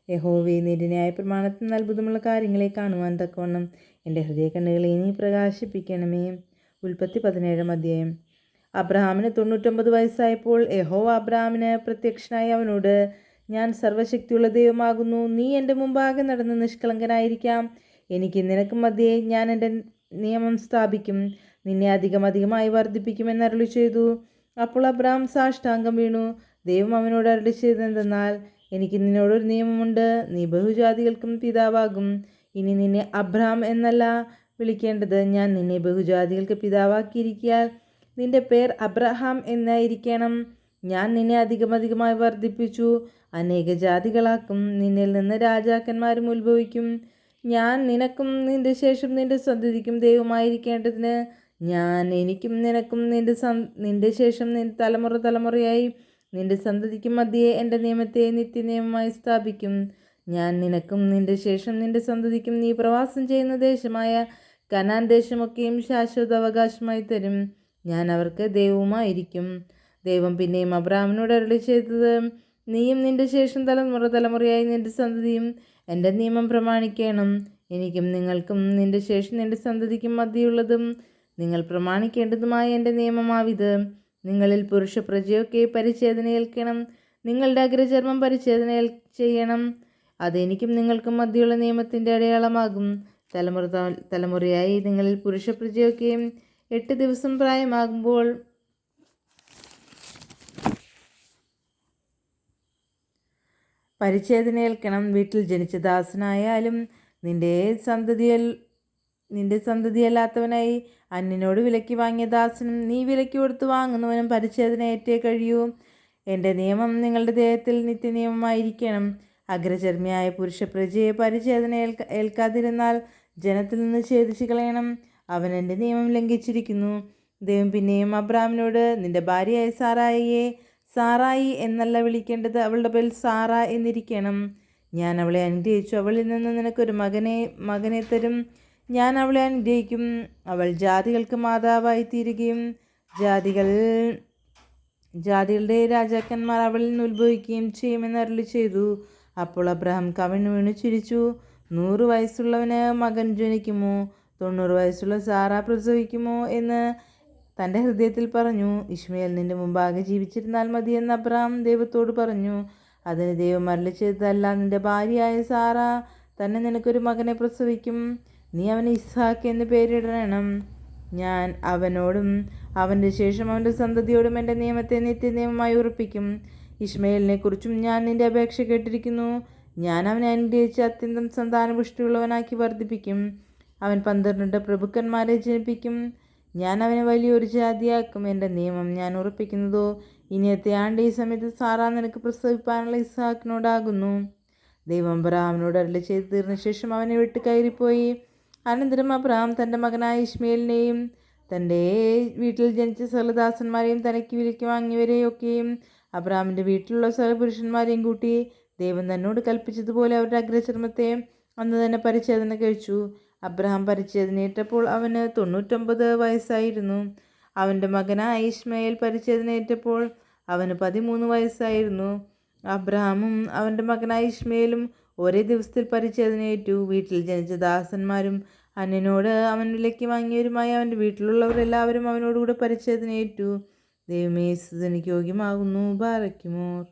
യഹോവേ, നിന്റെ ന്യായപ്രമാണത്തിൽ അത്ഭുതമുള്ള കാര്യങ്ങളെ കാണുവാൻ തക്കവണ്ണം എൻ്റെ ഹൃദയകണ്ണുകളെ നീ പ്രകാശിപ്പിക്കണമേ. ഉൽപ്പത്തി 17 അധ്യായം. അബ്രഹാമിന് 99 വയസ്സായപ്പോൾ യഹോവ അബ്രഹാമിന് പ്രത്യക്ഷനായി അവനോട്, ഞാൻ സർവ്വശക്തിയുള്ള ദൈവമാകുന്നു. നീ എൻ്റെ മുമ്പാകെ നടന്ന് നിഷ്കളങ്കനായിരിക്കാം. എനിക്ക് നിനക്കും മധ്യേ ഞാൻ എൻ്റെ നിയമം സ്ഥാപിക്കും. നിന്നെ അധികമായി വർദ്ധിപ്പിക്കുമെന്ന് അരുളി ചെയ്തു. അപ്പോൾ അബ്രഹാം സാഷ്ടാംഗം വീണു. ദൈവം അവനോട് അരുളി ചെയ്തതെന്തെന്നാൽ, എനിക്ക് നിന്നോടൊരു നിയമമുണ്ട്. നീ ബഹുജാതികൾക്കും പിതാവാകും. ഇനി നിന്നെ അബ്രഹാം എന്നല്ല വിളിക്കേണ്ടത്, ഞാൻ നിന്നെ ബഹുജാതികൾക്ക് പിതാവാക്കിയിരിക്കാൻ നിന്റെ പേർ അബ്രഹാം എന്നായിരിക്കണം. ഞാൻ നിന്നെ അധികമായി വർദ്ധിപ്പിച്ചു, അനേക ജാതികളാക്കും. നിന്നിൽ നിന്ന് രാജാക്കന്മാരും ഉത്ഭവിക്കും. ഞാൻ നിനക്കും നിന്റെ ശേഷം നിന്റെ സന്തതിക്കും ദൈവമായിരിക്കേണ്ടതിന് ഞാൻ എനിക്കും നിനക്കും നിന്റെ ശേഷം തലമുറയായി നിന്റെ സന്തതിക്കും മധ്യേ എൻ്റെ നിയമത്തെ നിത്യനിയമമായി സ്ഥാപിക്കും. ഞാൻ നിനക്കും നിന്റെ ശേഷം നിന്റെ സന്തതിക്കും നീ പ്രവാസം ചെയ്യുന്ന ദേശമായ കനാൻ ദേശമൊക്കെയും ശാശ്വത അവകാശമായി തരും. ഞാൻ അവർക്ക് ദൈവവുമായിരിക്കും. ദൈവം പിന്നെയും അബ്രഹാമിനോട് അരുളി ചെയ്തത്, നീയും നിന്റെ ശേഷം തലമുറയായി നിന്റെ സന്തതിയും എൻ്റെ നിയമം പ്രമാണിക്കണം. എനിക്കും നിങ്ങൾക്കും നിന്റെ ശേഷം നിന്റെ സന്തതിക്കും മധ്യയുള്ളതും നിങ്ങൾ പ്രമാണിക്കേണ്ടതുമായ എൻ്റെ നിയമമാവിത്. നിങ്ങളിൽ പുരുഷ പ്രജയൊക്കെ പരിച്ഛേദന ഏൽക്കണം. നിങ്ങളുടെ അഗ്രചർമ്മം പരിച്ഛേദന ചെയ്യണം. അതെനിക്കും നിങ്ങൾക്കും മധ്യയുള്ള നിയമത്തിൻ്റെ അടയാളമാകും. തലമുറയായി നിങ്ങളിൽ പുരുഷ പ്രജയൊക്കെയും 8 ദിവസം പ്രായമാകുമ്പോൾ പരിച്ഛേദന ഏൽക്കണം. വീട്ടിൽ ജനിച്ച ദാസനായാലും നിന്റെ സന്തതിയല്ലാത്തവനായി അന്യനോട് വിലയ്ക്ക് വാങ്ങിയ ദാസനും നീ വിലയ്ക്ക് കൊടുത്ത് വാങ്ങുന്നവനും പരിച്ഛേദന ഏറ്റേ കഴിയൂ. എൻ്റെ നിയമം നിങ്ങളുടെ ദേഹത്തിൽ നിത്യനിയമമായിരിക്കണം. അഗ്രചർമ്മിയായ പുരുഷ പ്രജയെ പരിച്ഛേദന ഏൽക്കാതിരുന്നാൽ ജനത്തിൽ നിന്ന് ഛേദിച്ച് കളയണം. അവൻ എൻ്റെ നിയമം ലംഘിച്ചിരിക്കുന്നു. ദൈവം പിന്നെയും അബ്രഹാമിനോട്, നിന്റെ ഭാര്യയായ സാറായി എന്നല്ല വിളിക്കേണ്ടത്, അവളുടെ പേർ സാറ എന്നിരിക്കണം. ഞാൻ അവളെ അനുഗ്രഹിച്ചു. അവളിൽ നിന്ന് നിനക്കൊരു മകനെ തരും. ഞാൻ അവളെ അനുഗ്രഹിക്കും. അവൾ ജാതികൾക്ക് മാതാവായി തീരുകയും ജാതികളുടെ രാജാക്കന്മാർ അവളിൽ നിന്ന് ഉത്ഭവിക്കുകയും ചെയ്യുമെന്ന് അരുളി ചെയ്തു. അപ്പോൾ അബ്രഹാം കവിണ്ണു വീണു ചിരിച്ചു. 100 വയസ്സുള്ളവന് മകൻ ജനിക്കുമോ? 90 വയസ്സുള്ള സാറ പ്രസവിക്കുമോ എന്ന് തൻ്റെ ഹൃദയത്തിൽ പറഞ്ഞു. ഇശ്മയേൽ നിന്റെ മുമ്പാകെ ജീവിച്ചിരുന്നാൽ മതിയെന്ന് അബ്രഹാം ദൈവത്തോട് പറഞ്ഞു. അതിന് ദൈവം അരുളി ചെയ്തതല്ല, നിന്റെ ഭാര്യയായ സാറ തന്നെ നിനക്കൊരു മകനെ പ്രസവിക്കും. നീ അവന് ഇസ്ഹാക്ക് എന്ന് പേരിടണം. ഞാൻ അവനോടും അവൻ്റെ ശേഷം അവൻ്റെ സന്തതിയോടും എൻ്റെ നിയമത്തെ നിത്യനിയമമായി ഉറപ്പിക്കും. ഇശ്മയേലിനെ കുറിച്ചും ഞാൻ നിന്റെ അപേക്ഷ കേട്ടിരിക്കുന്നു. ഞാൻ അവനെ അനുഗ്രഹിച്ച് അത്യന്തം സന്താനപുഷ്ടിയുള്ളവനാക്കി വർദ്ധിപ്പിക്കും. അവൻ 12 പ്രഭുക്കന്മാരെ ജനിപ്പിക്കും. ഞാൻ അവനെ വലിയൊരു ജാതിയാക്കും. എൻ്റെ നിയമം ഞാൻ ഉറപ്പിക്കുന്നതോ ഇനിയത്തെ ആണ്ട് ഈ സമയത്ത് സാറ നിനക്ക് പ്രസവിപ്പാനുള്ള ഇസ്ഹാക്കിനോടാകുന്നു. ദൈവം അബ്രഹാമിനോട് അരുളി ചെയ്ത് തീർന്ന ശേഷം അവനെ വിട്ട് കയറിപ്പോയി. അനന്തരം അബ്രഹാം തൻ്റെ മകനായ ഇശ്മയേലിനെയും തൻ്റെ വീട്ടിൽ ജനിച്ച സകലദാസന്മാരെയും തനിക്ക് വിലയ്ക്ക് വാങ്ങിയവരെയൊക്കെയും അബ്രഹാമിൻ്റെ വീട്ടിലുള്ള സകല പുരുഷന്മാരെയും കൂട്ടി ദൈവം തന്നോട് കൽപ്പിച്ചതുപോലെ അവരുടെ അഗ്രചർമ്മത്തെ അന്ന് തന്നെ പരിച്ഛേദന കഴിച്ചു. അബ്രഹാം പരിച്ഛേദനയേറ്റപ്പോൾ അവന് 99 വയസ്സായിരുന്നു. അവൻ്റെ മകനായ ഇശ്മയേൽ പരിച്ഛേദനയേറ്റപ്പോൾ അവന് 13 വയസ്സായിരുന്നു. അബ്രഹാമും അവൻ്റെ മകനായ ഇശ്മയേലും ഒരേ ദിവസത്തിൽ പരിച്ഛേദനയേറ്റു. വീട്ടിൽ ജനിച്ച ദാസന്മാരും അന്യനോട് അവൻ വിലയ്ക്ക് വാങ്ങിയവരുമായി അവൻ്റെ വീട്ടിലുള്ളവരെല്ലാവരും അവനോടുകൂടെ പരിച്ഛേദനയേറ്റു. ദൈവമേ, സ്തുതിക്ക് യോഗ്യമാകുന്നു. ബാറയ്ക്കുമോർ.